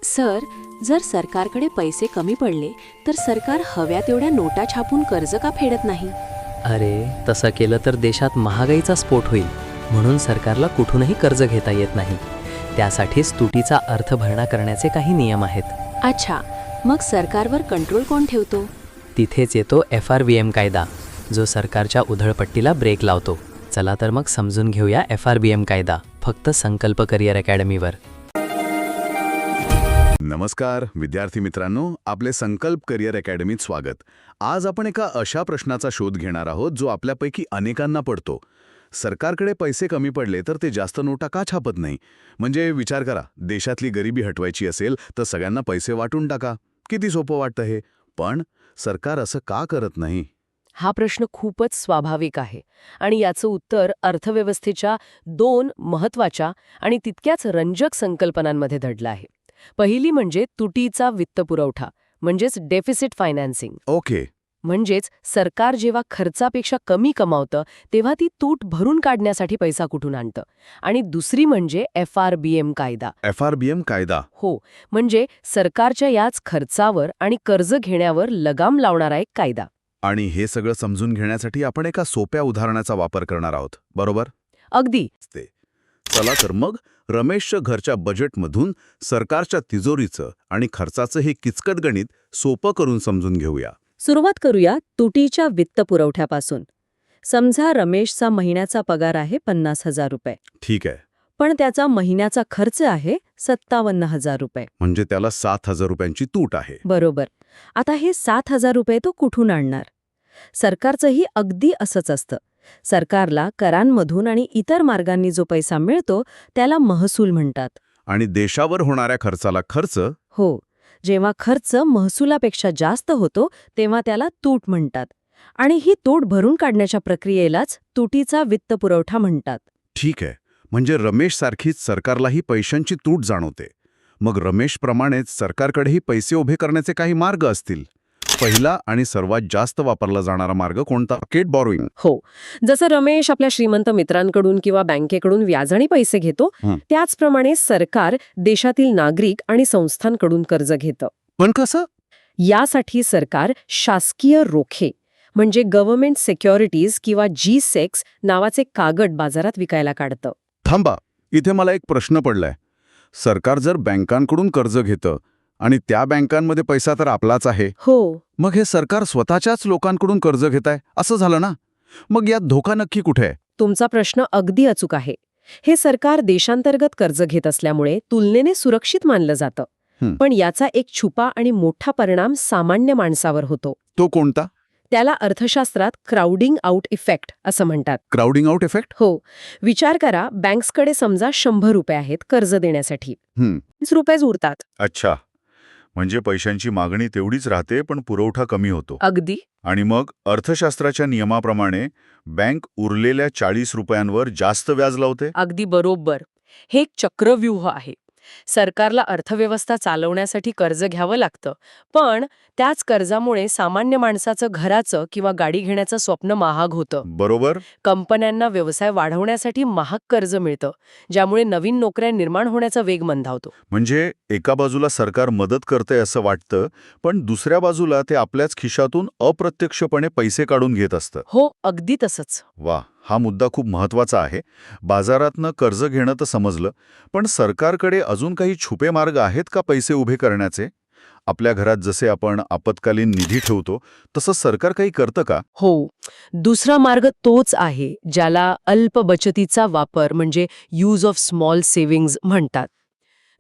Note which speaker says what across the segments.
Speaker 1: Sir, जर सरकारकडे पैसे कमी पडले तर सरकार हव्या तेवढ्या नोटा छापून कर्ज का फेडत नाही?
Speaker 2: अरे, तसं केलं तर देशात महागाईचा स्फोट होईल. म्हणून सरकारला कुठूनही कर्ज घेता येत नाही. त्यासाठीच तुटीचा अर्थभरणा करण्याचे काही नियम आहेत.
Speaker 1: अच्छा, मग सरकारवर कंट्रोल कोण ठेवतो?
Speaker 2: तिथेच येतो FRBM कायदा, जो सरकारच्या उधळपट्टीला ब्रेक लावतो. चला तर मग समजून घेऊया FRBM कायदा, फक्त संकल्प करिअर अकॅडमीवर.
Speaker 3: नमस्कार विद्यार्थी मित्रांनो, आपले संकल्प करिअर अकॅडमीत स्वागत. आज आपण एका अशा प्रश्नाचा शोध घेणार आहोत जो आपल्यापैकी अनेकांना पडतो. सरकारकडे पैसे कमी पडले तर ते जास्त नोटा का छापत नाही? म्हणजे विचार करा, देशातली गरिबी हटवायची असेल तर सगळ्यांना पैसे वाटून टाका. किती सोपं वाटतं हे. पण सरकार असं का करत नाही?
Speaker 4: हा प्रश्न खूपच स्वाभाविक आहे आणि याचं उत्तर अर्थव्यवस्थेच्या दोन महत्त्वाच्या आणि तितक्याच रंजक संकल्पनांमध्ये दडलं आहे. पहिली म्हणजे तुटीचा वित्तपुरवठा, म्हणजेच डेफिसिट फायनान्सिंग.
Speaker 3: ओके.
Speaker 4: म्हणजेच सरकार जेव्हा खर्चापेक्षा कमी कमावतं तेव्हा ती तूट भरून काढण्यासाठी पैसा कुठून आणतं. आणि दुसरी म्हणजे FRBM कायदा.
Speaker 3: FRBM कायदा.
Speaker 4: हो, म्हणजे सरकारच्या याच खर्चावर आणि कर्ज घेण्यावर लगाम लावणारा एक कायदा.
Speaker 3: आणि हे सगळं समजून घेण्यासाठी आपण एका सोप्या उदाहरणाचा वापर करणार आहोत, बरोबर?
Speaker 4: अगदी.
Speaker 3: चला तर मग रमेशच्या घरच्या बजेटमधून सरकारच्या तिजोरीचं आणि खर्चाचं हे किचकट गणित सोपं करून समजून घेऊया.
Speaker 5: सुरुवात करूया तुटीच्या वित्तपुरवठ्यापासून. समजा रमेशचा महिन्याचा पगार आहे 50,000 रुपये.
Speaker 3: ठीक आहे.
Speaker 5: पण त्याचा महिन्याचा खर्च आहे 57,000 रुपये.
Speaker 3: म्हणजे त्याला 7,000 रुपयांची तूट आहे.
Speaker 5: बरोबर. आता हे 7,000 रुपये तो कुठून आणणार? सरकारचंही अगदी असंच असतं. सरकारला करांमधून आणि इतर मार्गांनी जो पैसा मिळतो त्याला महसूल म्हणतात.
Speaker 3: आणि देशावर होणाऱ्या खर्चाला खर्च.
Speaker 5: हो, जेव्हा खर्च महसुलापेक्षा जास्त होतो तेव्हा त्याला तूट म्हणतात. आणि ही तूट भरून काढण्याच्या प्रक्रियेलाच तुटीचा वित्तपुरवठा म्हणतात.
Speaker 3: ठीक आहे. म्हणजे रमेश सारखीच सरकारलाही पैशांची तूट जाणवते. मग रमेशप्रमाणेच सरकारकडेही पैसे उभे करण्याचे काही मार्ग असतील. पहिला आणि सर्वात जास्त वापरला जाणारा मार्ग कोणता? Market borrowing.
Speaker 4: हो, जसं रमेश आपल्या श्रीमंत मित्रांकडून किंवा बँकेकडून व्याजाने पैसे घेतो, त्याचप्रमाणे सरकार देशातील नागरिक आणि संस्थांकडून कर्ज घेतं.
Speaker 3: पण कसं?
Speaker 4: यासाठी सरकार शासकीय रोखे म्हणजे गव्हर्नमेंट सिक्युरिटीज किंवा G-SECs नावाचे कागद बाजारात विकायला काढतं.
Speaker 3: थांबा, इथे मला एक प्रश्न पडलाय. सरकार जर बँकांकडून कर्ज घेतं आणि त्या बँकांमध्ये पैसा तर आपलाच आहे,
Speaker 4: हो,
Speaker 3: मग हे सरकार स्वतःच्याच लोकांकडून कर्ज घेत आहे असं झालं ना? मग यात धोका नक्की कुठे आहे?
Speaker 4: तुमचा प्रश्न अगदी अचूक आहे. हे सरकार देशांतर्गत कर्ज घेत असल्यामुळे तुलनेने सुरक्षित मानलं जातं. पण याचा एक छुपा आणि मोठा परिणाम सामान्य माणसावर होतो.
Speaker 3: तो कोणता?
Speaker 4: त्याला अर्थशास्त्रात क्राउडिंग आउट इफेक्ट असं म्हणतात.
Speaker 3: Crowding out effect?
Speaker 4: हो, विचार करा, बँक्सकडे समजा 100 रुपये आहेत कर्ज देण्यासाठी. 20 रुपयेच उरतात.
Speaker 3: अच्छा, म्हणजे पैशांची मागणी तेवढीच राहते पण पुरवठा कमी होतो.
Speaker 4: अगदी.
Speaker 3: आणि मग अर्थशास्त्राच्या नियमाप्रमाणे बँक उरलेल्या 40 रुपयांवर जास्त व्याज लावते.
Speaker 4: अगदी बरोबर. हे एक चक्रव्यूह आहे. सरकारला अर्थव्यवस्था चालवण्यासाठी कर्ज घ्यावं लागतं, पण त्याच कर्जामुळे सामान्य माणसाचं घराचं किंवा गाडी घेण्याचं स्वप्न महाग होतं.
Speaker 3: बरोबर.
Speaker 4: कंपन्यांना व्यवसाय वाढवण्यासाठी महाग कर्ज मिळतं, ज्यामुळे नवीन नोकऱ्या निर्माण होण्याचा वेग मंदावतो.
Speaker 3: म्हणजे एका बाजूला सरकार मदत करते असं वाटतं, पण दुसऱ्या बाजूला ते आपल्याच खिशातून अप्रत्यक्षपणे पैसे काढून घेत असतं.
Speaker 4: हो, अगदी तसंच.
Speaker 3: वा, हा मुद्दा खूप महत्वाचा आहे. बाजारातनं कर्ज घेणं तर समजलं, पण सरकारकडे अजून काही छुपे मार्ग आहेत का पैसे उभे करण्याचे? आपल्या घरात जसे आपण आपत्कालीन निधी ठेवतो तसं सरकार काही करतं का?
Speaker 4: हो, दुसरा मार्ग तोच आहे ज्याला अल्प बचतीचा वापर म्हणजे यूज ऑफ स्मॉल सेव्हिंग्ज म्हणतात.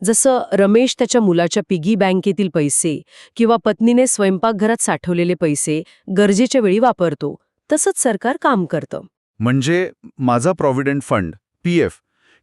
Speaker 4: जसं रमेश त्याच्या मुलाच्या पिगी बँकेतील पैसे किंवा पत्नीने स्वयंपाकघरात साठवलेले पैसे गरजेच्या वेळी वापरतो, तसंच सरकार काम करतं.
Speaker 3: म्हणजे माझा प्रॉव्हिडंट फंड, PF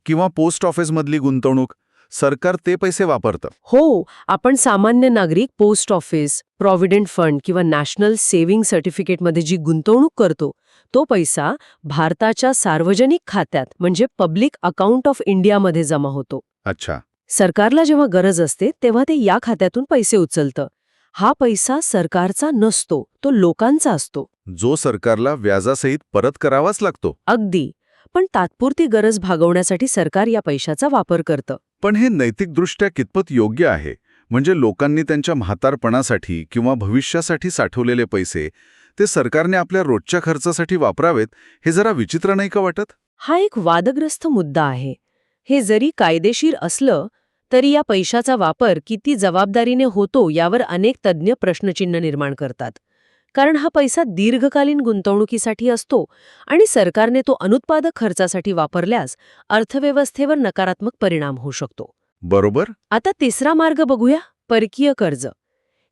Speaker 3: किंवा पोस्ट ऑफिसमधली गुंतवणूक, सरकार ते पैसे वापरतं.
Speaker 4: हो, आपण सामान्य नागरिक पोस्ट ऑफिस, प्रॉव्हिडंट फंड किंवा नॅशनल सेव्हिंग सर्टिफिकेटमध्ये जी गुंतवणूक करतो, तो पैसा भारताच्या सार्वजनिक खात्यात म्हणजे पब्लिक अकाउंट ऑफ इंडियामध्ये जमा होतो.
Speaker 3: अच्छा.
Speaker 4: सरकारला जेव्हा गरज असते तेव्हा ते या खात्यातून पैसे उचलतं. हा पैसा सरकारचा नसतो, तो लोकांचा असतो,
Speaker 3: जो सरकारला व्याजासहित परत करावाच लागतो.
Speaker 4: अगदी. पण तात्पुरती गरज भागवण्यासाठी सरकार या पैशाचा वापर करतं.
Speaker 3: पण हे नैतिकदृष्ट्या कितपत योग्य आहे? म्हणजे लोकांनी त्यांच्या म्हातारपणासाठी किंवा भविष्यासाठी साठवलेले पैसे ते सरकारने आपल्या रोजच्या खर्चासाठी वापरावेत, हे जरा विचित्र नाही का वाटत?
Speaker 4: हा एक वादग्रस्त मुद्दा आहे. हे जरी कायदेशीर असलं तरी या पैशाचा वापर किती जबाबदारीने होतो यावर अनेक तज्ज्ञ प्रश्नचिन्ह निर्माण करतात. कारण हा पैसा दीर्घकालीन गुंतवणुकीसाठी असतो आणि सरकारने तो अनुत्पादक खर्चासाठी वापरल्यास अर्थव्यवस्थेवर नकारात्मक परिणाम होऊ शकतो.
Speaker 3: बरोबर.
Speaker 4: आता तिसरा मार्ग बघूया, परकीय कर्ज.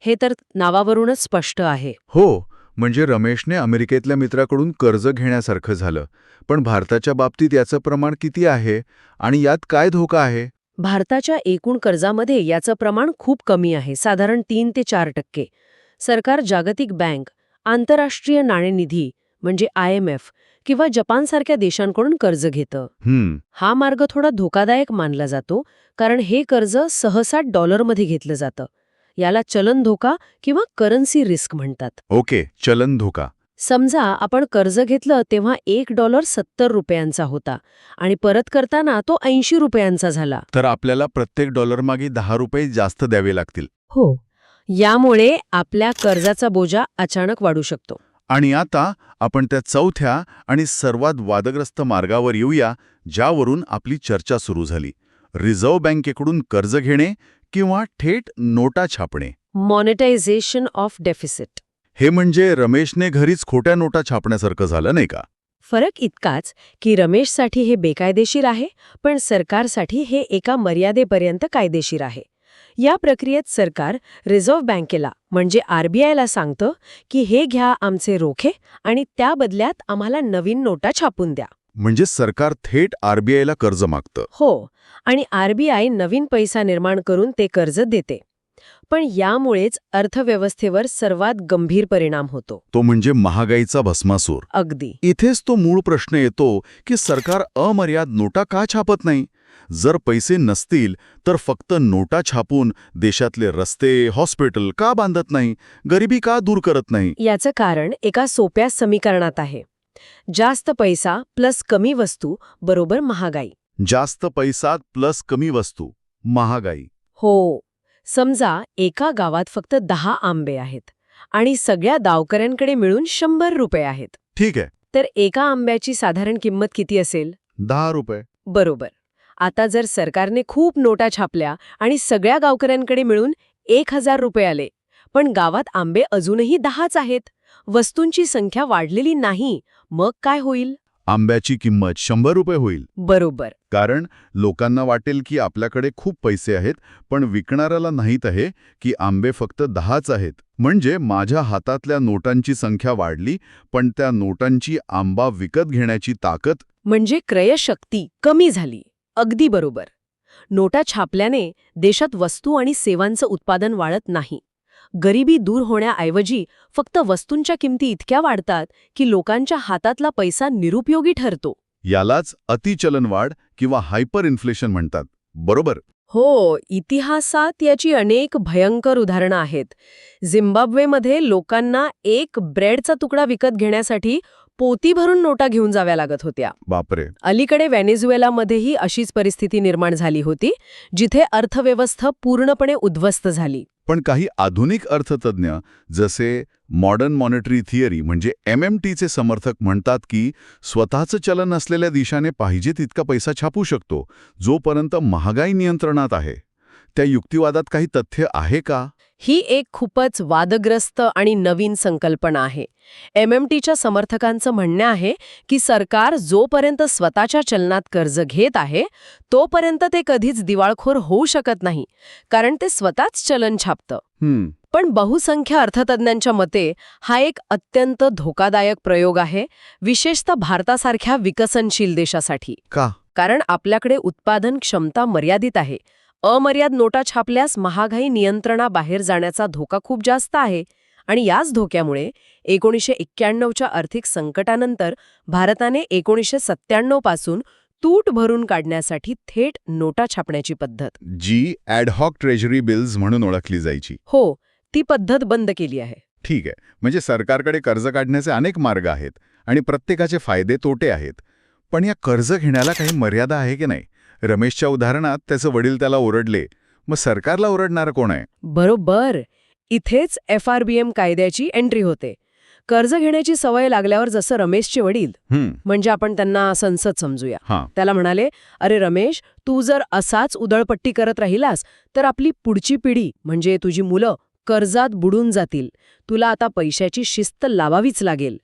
Speaker 4: हे तर नावावरूनच स्पष्ट आहे.
Speaker 3: हो, म्हणजे रमेशने अमेरिकेतल्या मित्राकडून कर्ज घेण्यासारखं झालं. पण भारताच्या बाबतीत याचं प्रमाण किती आहे आणि यात काय धोका आहे?
Speaker 4: भारताच्या एकूण कर्जामध्ये याचं प्रमाण खूप कमी आहे, साधारण 3 ते 4%. सरकार जागतिक बँक, आंतरराष्ट्रीय नाणेनिधी म्हणजे IMF किंवा जपानसारख्या देशांकडून कर्ज घेतं. हा मार्ग थोडा धोकादायक मानला जातो, कारण हे कर्ज सहसा डॉलरमध्ये घेतलं जातं. याला चलन धोका किंवा करन्सी रिस्क म्हणतात.
Speaker 3: ओके, चलन धोका.
Speaker 4: समजा आपण कर्ज घेतलं तेव्हा $1 $70 होता आणि परत करताना तो $80 झाला.
Speaker 3: तर आपल्याला प्रत्येक डॉलरमागे ₹10 जास्त द्यावे लागतील.
Speaker 4: हो, यामुळे आपल्या कर्जाचा बोजा अचानक वाढू शकतो.
Speaker 3: आणि आता आपण त्या चौथ्या आणि सर्वात वादग्रस्त मार्गावर येऊया, ज्यावरून आपली चर्चा सुरू झाली. रिझर्व्ह बँकेकडून कर्ज घेणे किंवा थेट नोटा छापणे.
Speaker 4: Monetisation of deficit.
Speaker 3: हे म्हणजे रमेशने घरीच खोट्या नोटा छापण्यासारखं झालं नाही का?
Speaker 4: फरक इतकाच की रमेशसाठी हे बेकायदेशीर आहे, पण सरकारसाठी हे एका मर्यादेपर्यंत कायदेशीर आहे. या प्रक्रियेत सरकार रिझर्व्ह बँकेला म्हणजे RBIला सांगतं की हे घ्या आमचे रोखे आणि त्या बदल्यात आम्हाला नवीन नोटा छापून द्या.
Speaker 3: म्हणजे सरकार थेट RBIला कर्ज मागतं.
Speaker 4: हो, आणि RBI नवीन पैसा निर्माण करून ते कर्ज देते. पण यामुळेच अर्थव्यवस्थेवर सर्वात गंभीर परिणाम होतो.
Speaker 3: तो म्हणजे महागाईचा भस्मासूर.
Speaker 4: अगदी.
Speaker 3: इथेच तो मूळ प्रश्न येतो की सरकार अमर्याद नोटा का छापत नाही? जर पैसे नसतील तर फक्त नोटा छापून देशातले रस्ते, हॉस्पिटल का बांधत नाही? गरिबी का दूर करत नाही?
Speaker 4: याचं कारण एका सोप्या समीकरणात आहे. जास्त पैसा प्लस कमी वस्तू बरोबर महागाई.
Speaker 3: जास्त पैसा प्लस कमी वस्तू, महागाई.
Speaker 4: हो, समजा एका गावात फक्त 10 आंबे आहेत आणि सगळ्या गावकऱ्यांकडे मिळून ₹100 आहेत.
Speaker 3: ठीक आहे.
Speaker 4: तर एका आंब्याची साधारण किंमत किती असेल?
Speaker 3: ₹10.
Speaker 4: बरोबर. आता जर सरकारने खूप नोटा छापल्या आणि सगळ्या गावकऱ्यांकडे मिळून ₹1000 आले, पण गावात आंबे अजूनही 10च आहेत, वस्तूंची संख्या वाढलेली नाही, मग काय होईल?
Speaker 3: आंब्याची किंमत ₹100 होईल.
Speaker 4: बरोबर.
Speaker 3: कारण लोकांना वाटेल की आपल्याकडे खूप पैसे आहेत, पण विकणाऱ्याला माहीत आहे की आंबे फक्त 10च आहेत. म्हणजे माझ्या हातातल्या नोटांची संख्या वाढली, पण त्या नोटांची आंबा विकत घेण्याची ताकद
Speaker 4: म्हणजे क्रयशक्ती कमी झाली. अगदी बरोबर. नोटा छापल्याने देशात वस्तू आणि सेवांचं उत्पादन वाढत नाही. गरिबी दूर होण्याऐवजी फक्त वस्तूंच्या किमती इतक्या वाढतात की लोकांच्या हातातला पैसा निरुपयोगी ठरतो.
Speaker 3: यालाच अतिचलनवाढ किंवा हायपर इन्फ्लेशन म्हणतात. बरोबर.
Speaker 4: हो, इतिहासात याची अनेक भयंकर उदाहरणं आहेत. झिम्बाब्वेमध्ये लोकांना एक ब्रेडचा तुकडा विकत घेण्यासाठी पोती भरून नोटा घेऊन जाव्या लागत होत्या.
Speaker 3: बापरे.
Speaker 4: अलीकडे व्हेनेझुएलामध्येही अशीच परिस्थिती निर्माण झाली होती, जिथे अर्थव्यवस्था पूर्णपणे उद्ध्वस्त झाली.
Speaker 3: पण काही आधुनिक अर्थतज्ञ जसे मॉडर्न मॉनिटरी थिअरी म्हणजे MMTचे समर्थक म्हणतात की स्वतःचं चलन असलेल्या देशाने पाहिजे तितका पैसा छापू शकतो, जोपर्यंत महागाई नियंत्रणात आहे. त्या युक्तिवादात काही तथ्य आहे का?
Speaker 4: ही एक खूपच वादग्रस्त आणि नवीन संकल्पना आहे. MMTच्या समर्थकांचं म्हणणं आहे की सरकार जोपर्यंत स्वतःच्या चलनात कर्ज घेत आहे, तोपर्यंत ते कधीच दिवाळखोर होऊ शकत नाही, कारण ते स्वतःच चलन छापतं. पण बहुसंख्य अर्थतज्ञांच्या मते हा एक अत्यंत धोकादायक प्रयोग आहे, विशेषतः भारतासारख्या विकसनशील देशासाठी.
Speaker 3: का?
Speaker 4: कारण आपल्याकडे उत्पादन क्षमता मर्यादित आहे. अमर्याद नोटा छापल्यास महागाई नियंत्रणाबाहेर जाण्याचा धोका खूप जास्त आहे आणि याच धोक्यामुळे 1991च्या आर्थिक संकटानंतर भारताने 1997 पासून तूट भरून काढण्यासाठी थेट नोटा छापण्याची पद्धत,
Speaker 3: जी ॲडहॉक ट्रेजरी बिल्स म्हणून ओळखली जायची,
Speaker 4: हो, ती पद्धत बंद केली आहे.
Speaker 3: ठीक आहे. म्हणजे सरकारकडे कर्ज काढण्याचे अनेक मार्ग आहेत आणि प्रत्येकाचे फायदे तोटे आहेत. पण या कर्ज घेण्याला काही मर्यादा आहे की नाही? रमेशच्या उदाहरणात त्याचे वडील त्याला ओरडले, मग सरकारला ओरडणारं कोण आहे?
Speaker 4: बरोबर. इथेच FRBM कायद्याची एंट्री होते. कर्ज घेण्याची सवय लागल्यावर जसं रमेशचे वडील, म्हणजे आपण त्यांना संसद समजूया,
Speaker 3: हां.
Speaker 4: त्याला म्हणाले, अरे रमेश, तू जर असाच उधळपट्टी करत राहिलास तर आपली पुढची पिढी म्हणजे तुझी मुलं कर्जात बुडून जातील. तुला आता पैशाची शिस्त लावावीच लागेल.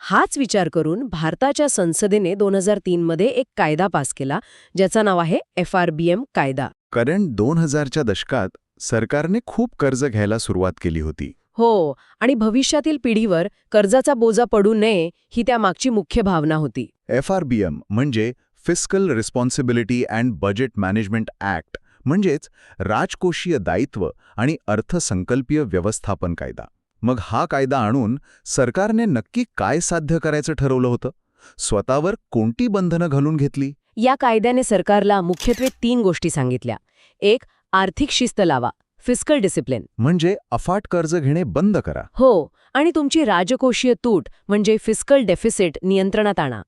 Speaker 4: हाच विचार करून भारताच्या संसदेने 2003 मध्ये एक कायदा पास केला, ज्याचं नाव आहे FRBM कायदा.
Speaker 3: कारण 2000च्या दशकात सरकारने खूप कर्ज घ्यायला सुरुवात केली होती.
Speaker 4: हो, आणि भविष्यातील पिढीवर कर्जाचा बोजा पडू नये ही त्यामागची मुख्य भावना होती.
Speaker 3: FRBM म्हणजे fiscal responsibility and budget management act, म्हणजेच राजकोषीय दायित्व आणि अर्थसंकल्पीय व्यवस्थापन कायदा. मग हा कायदा आणून सरकारने नक्की काय साध्य करायचं ठरवलं होतं? स्वतःवर कोणती बंधनं घालून घेतली?
Speaker 4: या कायद्याने सरकारला मुख्यत्वे 3 गोष्टी सांगितल्या. एक, आर्थिक शिस्त लावा, फिस्कल डिसिप्लिन.
Speaker 3: म्हणजे अफाट कर्ज घेणे बंद करा.
Speaker 4: हो, आणि तुमची राजकोषीय तूट म्हणजे फिस्कल डेफिसिट नियंत्रणात आणा.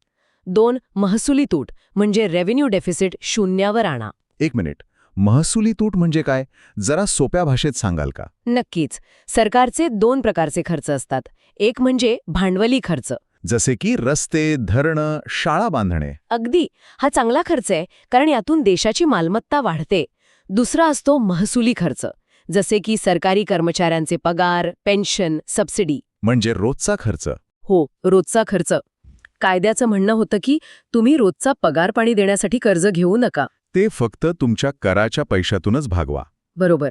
Speaker 4: 2, महसुली तूट म्हणजे रेव्हेन्यू डेफिसिट शून्यावर आणा.
Speaker 3: 1 मिनिट, महसुली तूट म्हणजे काय? जरा सोप्या भाषेत सांगाल का?
Speaker 4: नक्कीच. सरकारचे 2 प्रकारचे खर्च असतात. एक म्हणजे भांडवली खर्च.
Speaker 3: जसे की रस्ते, धरणं, शाळा बांधणे.
Speaker 4: अगदी, हा चांगला खर्च आहे, कारण यातून देशाची मालमत्ता वाढते. दुसरा असतो महसुली खर्च, जसे की सरकारी कर्मचाऱ्यांचे पगार, पेन्शन, सबसिडी.
Speaker 3: म्हणजे रोजचा खर्च.
Speaker 4: हो, रोजचा खर्च. कायद्याचं म्हणणं होतं की तुम्ही रोजचा पगार पाणी देण्यासाठी कर्ज घेऊ नका.
Speaker 3: ते फक्त तुमच्या कराच्या पैशातूनच भागवा.
Speaker 4: बरोबर.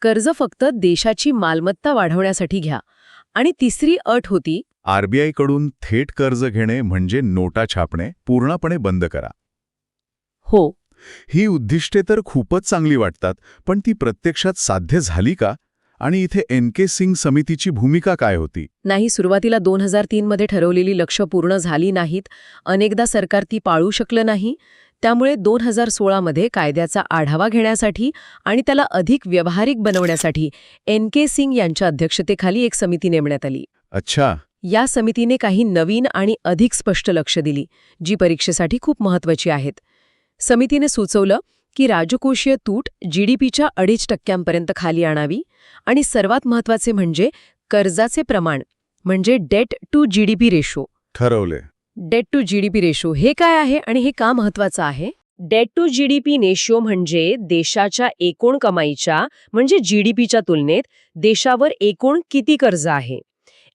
Speaker 4: कर्ज फक्त देशाची मालमत्ता वाढवण्यासाठी घ्या. आणि तिसरी अट होती,
Speaker 3: RBI कडून थेट कर्ज घेणे म्हणजे नोटा छापणे पूर्णपणे बंद करा.
Speaker 4: हो,
Speaker 3: ही उद्दिष्टे तर खूपच चांगली वाटतात, पण ती प्रत्यक्षात साध्य झाली का? आणि इथे NK सिंग समितीची भूमिका काय होती?
Speaker 4: नाही, सुरुवातीला 2003 मध्ये ठरवलेली लक्ष्य पूर्ण झाली नाहीत. अनेकदा सरकार ती पाळू शकलं नाही. त्यामुळे 2016 मध्ये कायद्याचा आढावा घेण्यासाठी आणि त्याला अधिक व्यावहारिक बनवण्यासाठी NK सिंग यांच्या अध्यक्षतेखाली एक समिती नेमण्यात आली.
Speaker 3: अच्छा.
Speaker 4: या समितीने काही नवीन आणि अधिक स्पष्ट लक्ष्य दिली, जी परीक्षेसाठी खूप महत्त्वाची आहेत. समितीने सुचवलं की राजकोषीय तूट GDPच्या 2.5% खाली आणावी आणि सर्वात महत्त्वाचे म्हणजे कर्जाचे प्रमाण म्हणजे डेट टू GDP रेशो.
Speaker 3: ठरवले.
Speaker 4: डेट टू GDP रेशो हे काय आहे आणि हे का महत्त्वाचं आहे? डेट टू GDP रेशो म्हणजे देशाच्या एकूण कमाईच्या म्हणजे GDPच्या तुलनेत देशावर एकूण किती कर्ज आहे.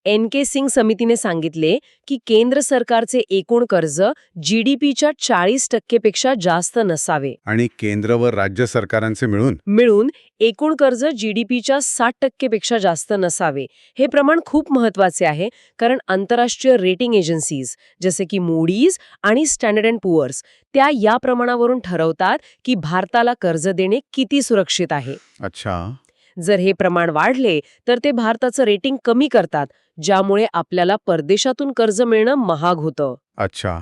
Speaker 4: NK सिंग समितीने सांगितले की केंद्र सरकारचे एकूण कर्ज GDPच्या 40% पेक्षा जास्त नसावे.
Speaker 3: आणि केंद्र व राज्य सरकारांचे
Speaker 4: मिळून एकूण कर्ज GDPच्या 60% पेक्षा जास्त नसावे. हे प्रमाण खूप महत्त्वाचे आहे, कारण आंतरराष्ट्रीय रेटिंग एजन्सीज जसे की मूडीज आणि स्टँडर्ड अँड पुअर्स त्या या प्रमाणावरून ठरवतात की भारताला कर्ज देणे किती सुरक्षित आहे.
Speaker 3: अच्छा.
Speaker 4: जर हे प्रमाण वाढले तर ते भारताचं रेटिंग कमी करतात, ज्यामुळे आपल्याला परदेशातून कर्ज मिळणं महाग होतं.
Speaker 3: अच्छा.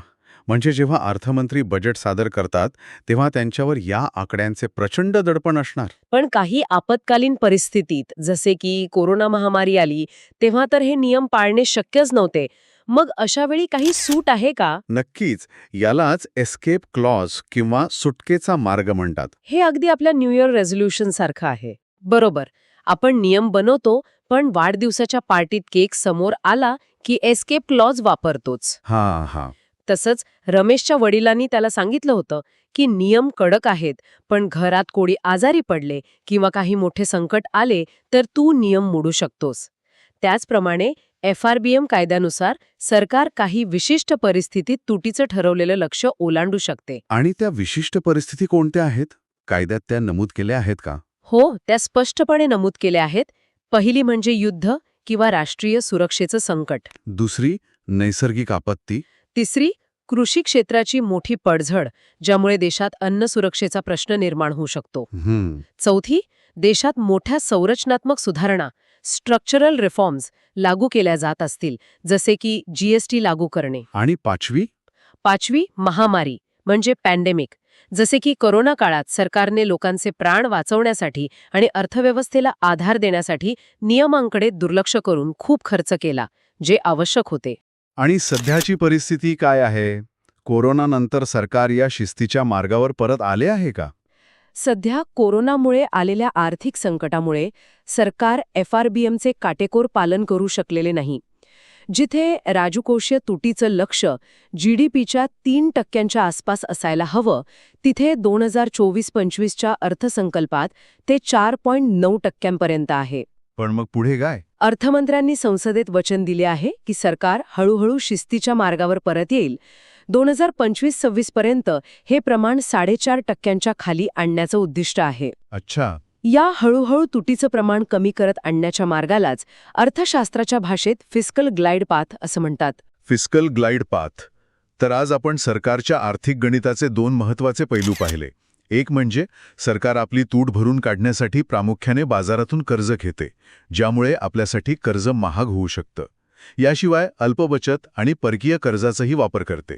Speaker 3: म्हणजे जेव्हा अर्थमंत्री बजेट सादर करतात तेव्हा त्यांच्यावर या आकड्यांचे प्रचंड दडपण असणार.
Speaker 4: पण काही आपत्कालीन परिस्थितीत जसे की कोरोना महामारी आली तेव्हा तर हे नियम पाळणे शक्यच नव्हते. मग अशा वेळी काही सूट आहे का?
Speaker 3: नक्कीच. यालाच एस्केप क्लॉज किंवा सुटकेचा मार्ग म्हणतात.
Speaker 4: हे अगदी आपल्या न्यू इयर रेझोल्युशन सारखं आहे. बरोबर. आपण नियम बनवतो, पण वाढदिवसाच्या पार्टीत केक समोर आला की एस्केप क्लॉज वापरतोच.
Speaker 3: हां.
Speaker 4: तसंच रमेशच्या वडिलांनी त्याला सांगितलं होतं की नियम कडक आहेत, पण घरात कोणी आजारी पडले किंवा काही मोठे संकट आले तर तू नियम मोडू शकतोस. त्याचप्रमाणे FRBM कायद्यानुसार सरकार काही विशिष्ट परिस्थितीत तुटीचं ठरवलेलं लक्ष्य ओलांडू शकते.
Speaker 3: आणि त्या विशिष्ट परिस्थिती कोणत्या आहेत? कायद्यात त्या नमूद केल्या आहेत का?
Speaker 4: हो, त्या स्पष्टपणे नमूद केल्या आहेत. पहिली म्हणजे युद्ध किंवा राष्ट्रीय सुरक्षेचं संकट.
Speaker 3: दुसरी, नैसर्गिक आपत्ती.
Speaker 4: तिसरी, कृषी क्षेत्राची मोठी पडझड, ज्यामुळे देशात अन्न सुरक्षेचा प्रश्न निर्माण होऊ शकतो. चौथी, देशात मोठ्या संरचनात्मक सुधारणा स्ट्रक्चरल रिफॉर्म्स लागू केल्या जात असतील, जसे की GST लागू करणे.
Speaker 3: आणि पाचवी, महामारी म्हणजे पॅन्डेमिक.
Speaker 4: जसे की कोरोना काळात सरकारने लोकांचे प्राण वाचवण्यासाठी आणि अर्थव्यवस्थेला आधार देण्यासाठी नियमांकडे दुर्लक्ष करून खूप खर्च केला, जे आवश्यक होते.
Speaker 3: आणि सध्याची परिस्थिती काय आहे? कोरोनानंतर सरकार या शिस्तीच्या मार्गावर परत आले आहे का?
Speaker 4: सध्या कोरोनामुळे आलेल्या आर्थिक संकटामुळे सरकार FRBMचे काटेकोर पालन करू शकलेले नाही. जिथे राजकोषीय तुटीचं लक्ष GDPच्या 3% आसपास असायला हवं, तिथे 2024-25च्या अर्थसंकल्पात ते 4.9% आहे.
Speaker 3: पण मग पुढे काय?
Speaker 4: अर्थमंत्र्यांनी संसदेत वचन दिले आहे की सरकार हळूहळू शिस्तीच्या मार्गावर परत येईल. 2025-26 पर्यंत हे प्रमाण 4.5% खाली आणण्याचं उद्दिष्ट आहे.
Speaker 3: अच्छा.
Speaker 4: या हळूहळू तुटीचं प्रमाण कमी करत आणण्याच्या मार्गालाच अर्थशास्त्राच्या भाषेत फिस्कल ग्लाइड पाथ असं म्हणतात.
Speaker 3: Fiscal glide path. तर आज आपण सरकारच्या आर्थिक गणिताचे 2 महत्त्वाचे पैलू पाहिले. एक म्हणजे सरकार आपली तूट भरून काढण्यासाठी प्रामुख्याने बाजारातून कर्ज घेते, ज्यामुळे आपल्यासाठी कर्ज महाग होऊ शकतं. याशिवाय अल्पबचत आणि परकीय कर्जाचाही वापर करते,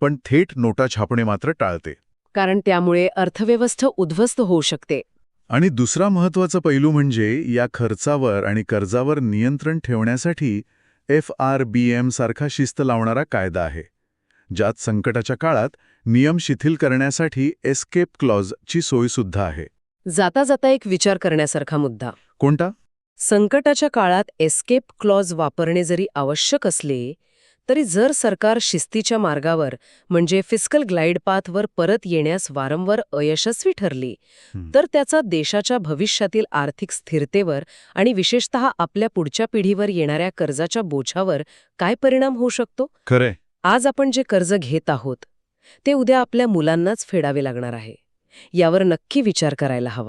Speaker 3: पण थेट नोटा छापणे मात्र टाळते.
Speaker 4: कारण त्यामुळे अर्थव्यवस्था उद्ध्वस्त होऊ शकते.
Speaker 3: आणि दुसरा महत्त्वाचा पैलू म्हणजे या खर्चावर आणि कर्जावर नियंत्रण ठेवण्यासाठी FRBM सारखा शिस्त लावणारा कायदा आहे, ज्यात संकटाच्या काळात नियम शिथिल करण्यासाठी एस्केप क्लॉजची सोयसुद्धा आहे.
Speaker 4: जाता जाता एक विचार करण्यासारखा मुद्दा.
Speaker 3: कोणता?
Speaker 4: संकटाच्या काळात एस्केप क्लॉज वापरणे जरी आवश्यक असले तरी जर सरकार शिस्तीच्या मार्गावर म्हणजे फिस्कल ग्लाइड पाथवर परत येण्यास वारंवार अयशस्वी ठरली, तर त्याचा देशाच्या भविष्यातील आर्थिक स्थिरतेवर आणि विशेषतः आपल्या पुढच्या पिढीवर येणाऱ्या कर्जाच्या बोझावर काय परिणाम होऊ शकतो?
Speaker 3: खरे.
Speaker 4: आज आपण जे कर्ज घेत आहोत ते उद्या आपल्या मुलांनाच फेडावे लागणार आहे. यावर नक्की विचार करायला हवा.